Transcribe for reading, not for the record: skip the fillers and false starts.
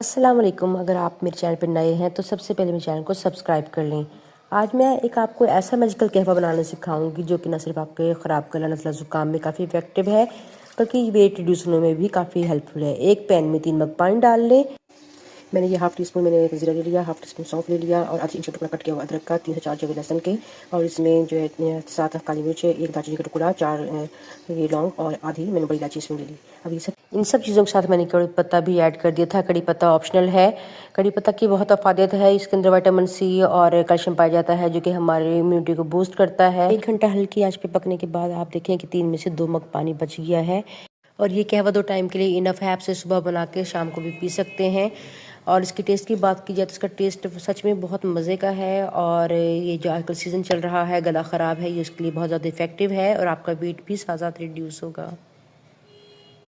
अस्सलाम वालेकुम। अगर आप मेरे चैनल पर नए हैं तो सबसे पहले मेरे चैनल को सब्सक्राइब कर लें। आज मैं आपको ऐसा मैजिकल कहवा बनाना सिखाऊंगी जो कि न सिर्फ आपके ख़राब गला नज़ला ज़ुकाम में काफ़ी इफेक्टिव है बल्कि वेट रिड्यूस होने में भी काफ़ी हेल्पफुल है। एक पैन में 3 मग पानी डाल लें। मैंने ये हाफ़ टी स्पून मैंने ज़ीरा ले लिया, हाफ़ टी स्पून सौंफ ले लिया और आधी इंच टुकड़ा कट किया हुआ अदरक का, 3 से 4 जवे लहसुन के और इसमें जो है 7 काली मिर्च, 1 दालचीनी का टुकड़ा, 4 ये लौंग और आधी मैंने बड़ी इलायची इसमें ले ली। अब इन सब चीज़ों के साथ मैंने कड़ी पत्ता भी ऐड कर दिया था। कड़ी पत्ता ऑप्शनल है। कड़ी पत्ता की बहुत अफादियत है। इसके अंदर विटामिन सी और कैल्शियम पाया जाता है जो कि हमारे इम्यूनिटी को बूस्ट करता है। 1 घंटा हल्की आंच पे पकने के बाद आप देखें कि 3 में से 2 मग पानी बच गया है और ये कहवा 2 टाइम के लिए इनफ है। आप सुबह बना के शाम को भी पी सकते हैं। और इसकी टेस्ट की बात की जाए तो इसका टेस्ट सच में बहुत मज़े का है और ये जो आजकल सीज़न चल रहा है, गला ख़राब है, ये उसके लिए बहुत ज़्यादा इफ़ेक्टिव है और आपका वेट भी साथ साथ रिड्यूस होगा।